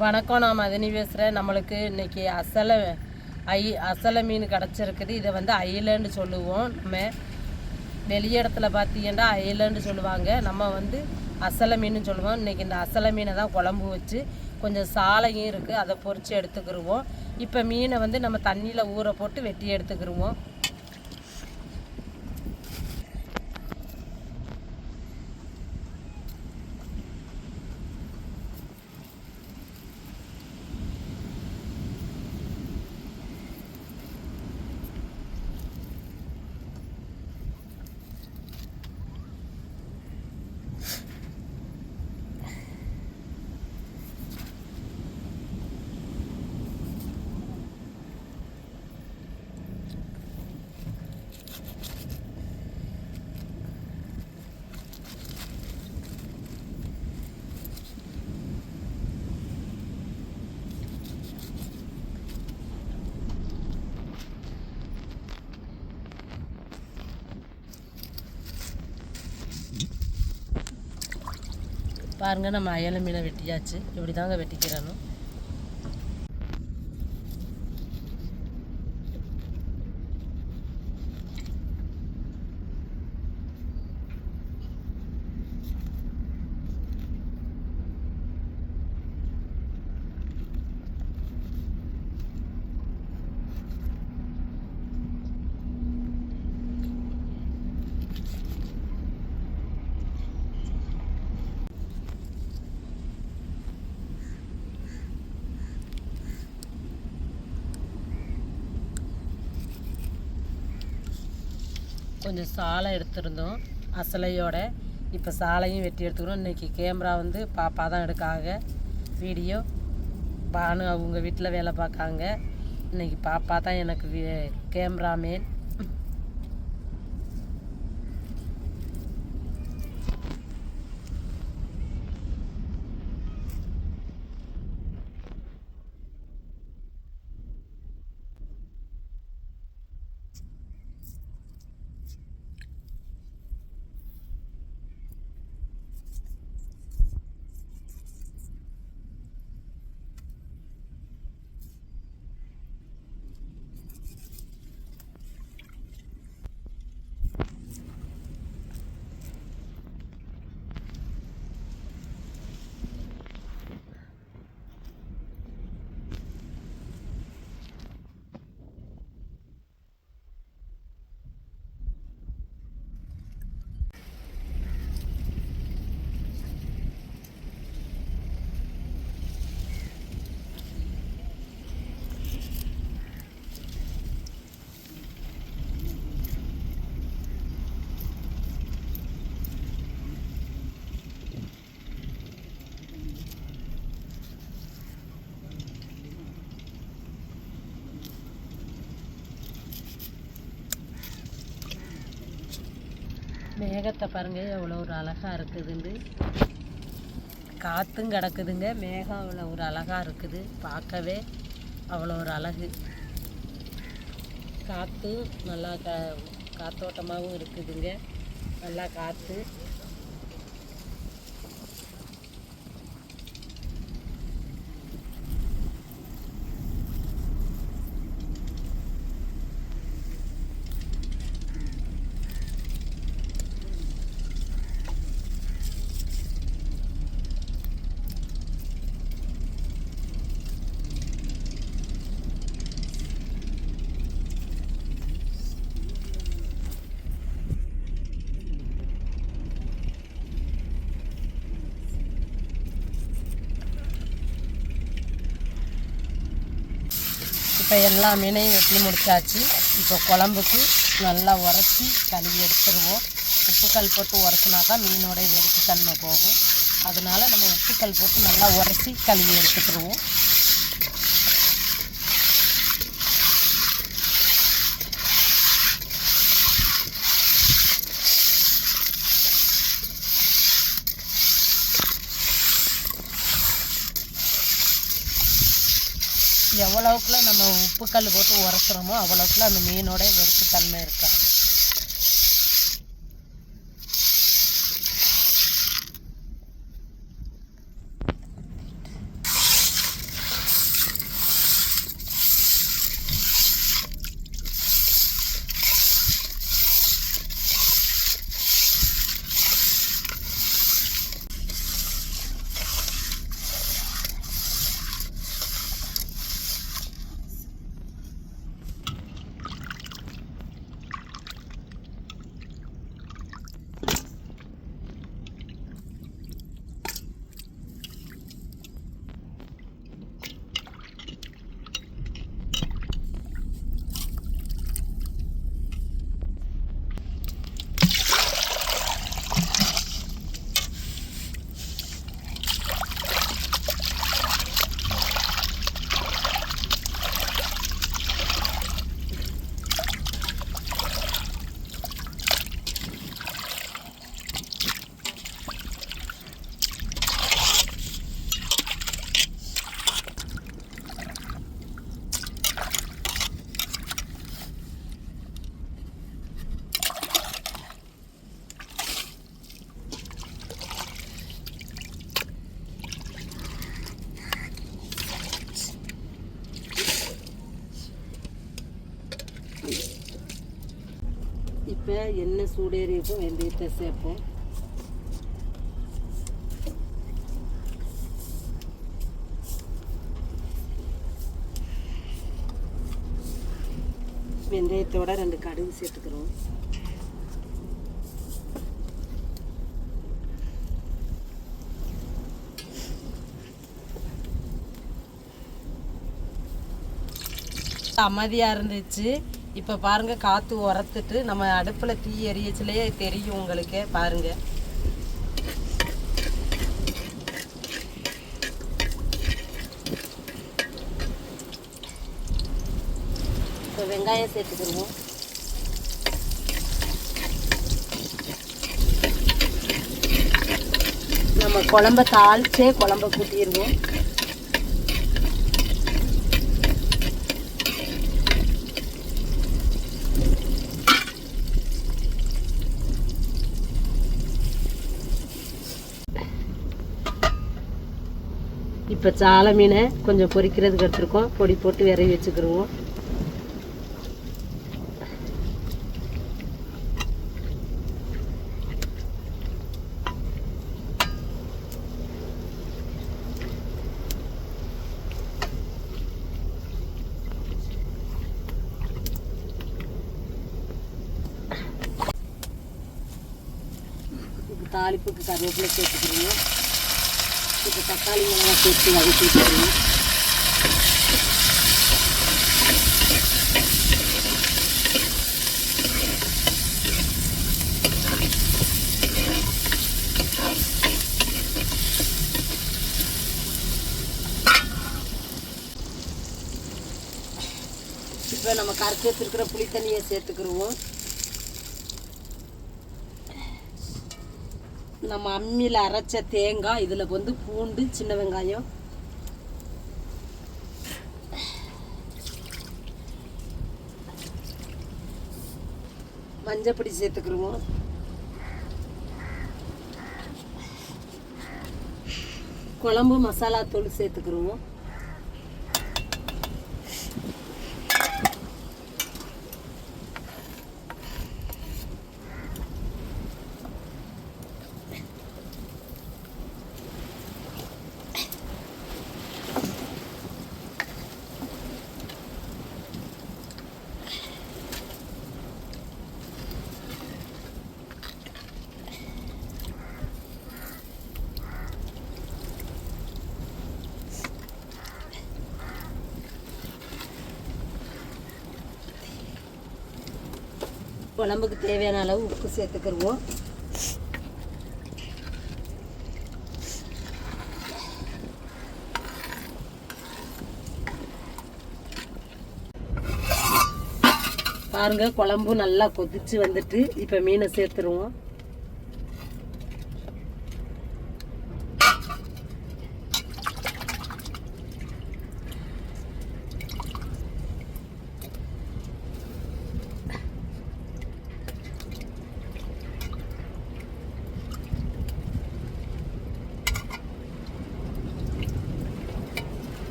வணக்கம். நான் மதினி பேசுகிறேன். நம்மளுக்கு இன்றைக்கி அசலை மீன் கிடச்சிருக்குது. இதை வந்து அயிலன்னு சொல்லுவோம். நம்ம வெளிய இடத்துல பார்த்தீங்கன்னா அயிலன்னு சொல்லுவாங்க. நம்ம வந்து அசலை மீன் சொல்லுவோம். இன்றைக்கி இந்த அசலை மீனை தான் குழம்பு வச்சு கொஞ்சம் சாலையும் இருக்குது, அதை பொரித்து எடுத்துக்கிடுவோம். இப்போ மீனை வந்து நம்ம தண்ணியில் ஊற போட்டு வெட்டி எடுத்துக்கிடுவோம். பாருங்கள், நம்ம அயலை மீனை வெட்டியாச்சு. இப்படி தாங்க வெட்டிக்கிறணும். கொஞ்சம் சாலை எடுத்துருந்தோம் அசலையோட. இப்போ சாலையும் வெட்டி எடுத்துக்கிறோம். இன்றைக்கி கேமரா வந்து பாப்பா தான் எடுக்காங்க வீடியோ. பானு அவங்க வீட்டில் வேலை பார்க்காங்க. இன்றைக்கி பாப்பா தான் எனக்கு கேமராமேன். மேகத்தை பாருங்கள் எவ்வளோ ஒரு அழகாக இருக்குதுண்டு. காற்றும் கிடக்குதுங்க. மேகம் அவ்வளோ ஒரு அழகாக இருக்குது. பார்க்கவே அவ்வளோ ஒரு அழகு. காற்று நல்லா காத்தோட்டமாகவும் இருக்குதுங்க. நல்லா காற்று. இப்போ எல்லா மீனையும் வெட்டி முடிச்சாச்சு. இப்போ குழம்புக்கு நல்லா உரசி கழுவி எடுத்துருவோம். உப்புக்கல் போட்டு உரசினாக்கா மீனோட வெடிப்பு தன்மை போகும். அதனால நம்ம உப்புக்கல் போட்டு நல்லா உரசி கழுவி எடுத்துக்கிடுவோம். எவ்வளவுக்குள்ள நம்ம உப்புக்கல் போட்டு உரசுறோமோ அவ்வளோக்குள்ள அந்த மீனோட வெடிப்பு தன்மை இருக்காது. இப்போ எண்ணெய் சூடேறியப்போ வெந்தயத்தை சேர்ப்போம். வெந்தயத்தோட 2 கடுகு சேர்த்துக்கிறோம். அமைதியாக இருந்துச்சு. இப்போ பாருங்கள், காற்று உரத்துட்டு நம்ம அடுப்பில் தீ எரியச்சிலேயே தெரியும் உங்களுக்கு. பாருங்கள், இப்போ வெங்காயம் சேர்த்துக்கிடுவோம். நம்ம குழம்ப தாளிச்சே குழம்ப கூட்டிடுவோம். இப்போ சால மீனை கொஞ்சம் பொரிக்கிறதுக்கு எடுத்துருக்கோம். பொடி போட்டு விரவி வச்சுக்கிடுவோம். தாளிப்புக்கு கருவேப்பிலை சேர்த்துக்கிடுவோம். இப்போ தக்காளி மிளகாய் சேர்த்து வதக்கி வச்சுக்கணும். இப்போ நம்ம கரைச்சி வச்சிருக்கிற புளி தண்ணியை சேர்த்துக்கிடுவோம். நம்ம அம்மியில் அரைச்ச தேங்காய், இதில் வந்து பூண்டு, சின்ன வெங்காயம், மஞ்சப்பொடி சேர்த்துக்கிடுவோம். குழம்பு மசாலா தூள் சேர்த்துக்கிடுவோம். குழம்புக்கு தேவையான அளவு உப்பு சேர்த்துக்கிடுவோம். பாருங்க, குழம்பு நல்லா கொதிச்சு வந்துட்டு இப்போ மீனை சேர்த்துருவோம்.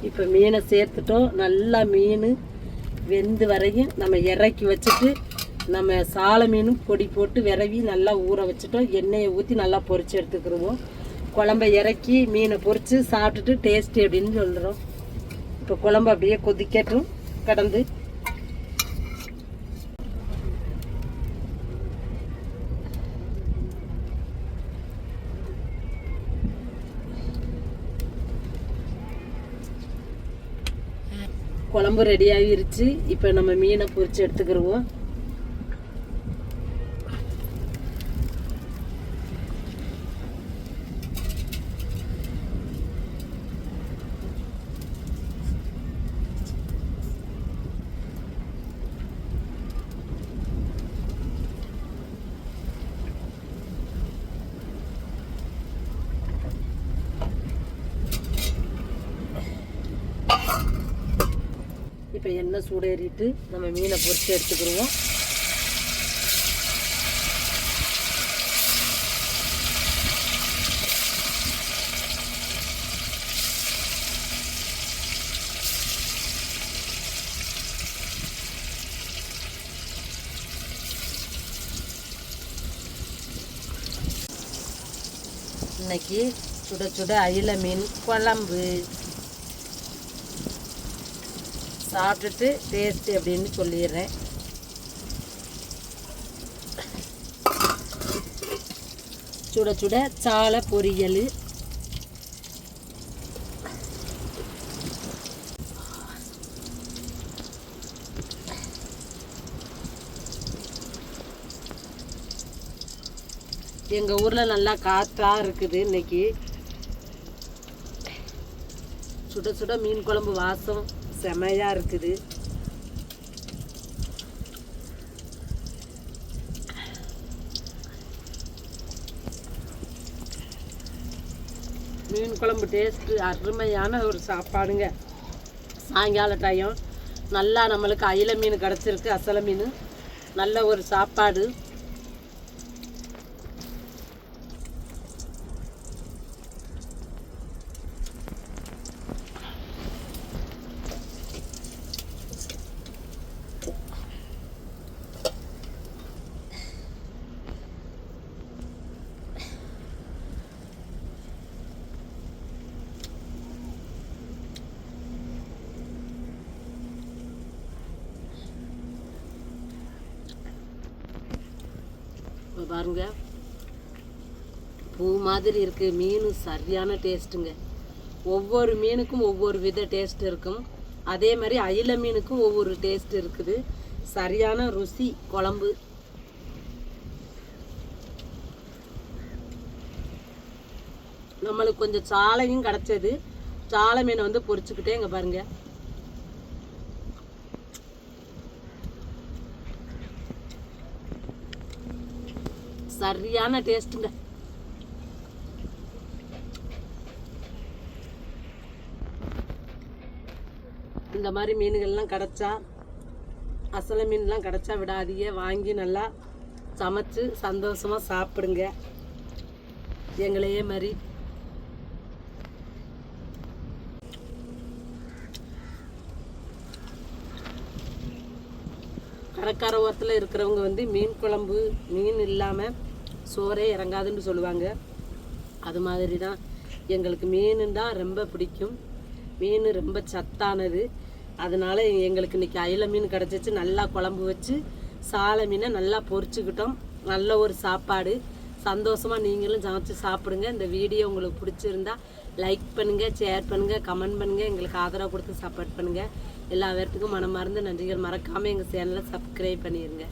இப்போ மீனை சேர்த்துட்டோம். நல்லா மீன் வெந்து வரையும் நம்ம இறக்கி வச்சுட்டு நம்ம சால மீனும் பொடி போட்டு விரவி நல்லா ஊற வச்சுட்டோம். எண்ணெயை ஊற்றி நல்லா பொரித்து எடுத்துக்கிடுவோம். குழம்பை இறக்கி மீனை பொரித்து சாப்பிட்டுட்டு டேஸ்ட்டு எப்படின்னு சொல்கிறோம். இப்போ குழம்பு அப்படியே கொதிக்கட்டும் கடந்து. குழம்பு ரெடி ஆகிருச்சு. இப்போ நம்ம மீனை பொரிச்சு எடுத்துக்கிடுவோம். இப்போ எண்ணெய் சூடேறிட்டு நம்ம மீனை பொரித்து எடுத்துக்கிடுவோம். இன்னைக்கு சுட சுட அயில மீன் குழம்பு சாப்பிட்டுட்டு டேஸ்ட் எப்படின்னு சொல்லிடுறேன். சுட சுட சாலை பொரியல், எங்கள் ஊரில் நல்லா காற்றாக இருக்குது. இன்னைக்கு சுட சுட மீன் குழம்பு வாசம் செமையாக இருக்குது. மீன் குழம்பு டேஸ்ட்டு அருமையான ஒரு சாப்பாடுங்க. சாயங்கால டைம் நல்லா நம்மளுக்கு அயில மீன் கிடச்சிருக்கு, அசலை மீன், நல்ல ஒரு சாப்பாடு. பாருங்க, பூ மாதிரி இருக்கு மீன். சரியான டேஸ்ட்டுங்க. ஒவ்வொரு மீனுக்கும் ஒவ்வொரு வித டேஸ்ட் இருக்கும். அதே மாதிரி அயில மீனுக்கும் ஒவ்வொரு டேஸ்ட் இருக்குது. சரியான ருசி குழம்பு. நம்மளுக்கு கொஞ்சம் சாலையும் கிடச்சது. சாலை மீனை வந்து பொரிச்சுக்கிட்டே இங்கே பாருங்க. சரியான டேஸ்ட்டுங்க. இந்த மாதிரி மீன்கள்லாம் கிடச்சா, அசலை மீன்லாம் கிடச்சா விடாதீங்க. வாங்கி நல்லா சமைச்சு சந்தோஷமாக சாப்பிடுங்க. எங்களையே மாதிரி கடற்கரை ஓரத்தில் இருக்கிறவங்க வந்து மீன் குழம்பு, மீன் இல்லாமல் சோறே இறங்காதுன்னு சொல்லுவாங்க. அது மாதிரி தான் எங்களுக்கு மீன் தான் ரொம்ப பிடிக்கும். மீன் ரொம்ப சத்தானது. அதனால எங்களுக்கு இன்றைக்கி அயில மீன் கிடச்சிச்சு. நல்லா குழம்பு வச்சு சாலை மீனை நல்லா பொரிச்சுக்கிட்டோம். நல்ல ஒரு சாப்பாடு. சந்தோஷமாக நீங்களும் சமைச்சு சாப்பிடுங்க. இந்த வீடியோ உங்களுக்கு பிடிச்சிருந்தா லைக் பண்ணுங்கள், ஷேர் பண்ணுங்கள், கமெண்ட் பண்ணுங்கள். எங்களுக்கு ஆதரவு கொடுத்து சப்போர்ட் பண்ணுங்கள். எல்லா பேர்த்துக்கும் மனமார்ந்த நன்றிகள். மறக்காமல் எங்கள் சேனலை சப்ஸ்கிரைப் பண்ணிடுங்க.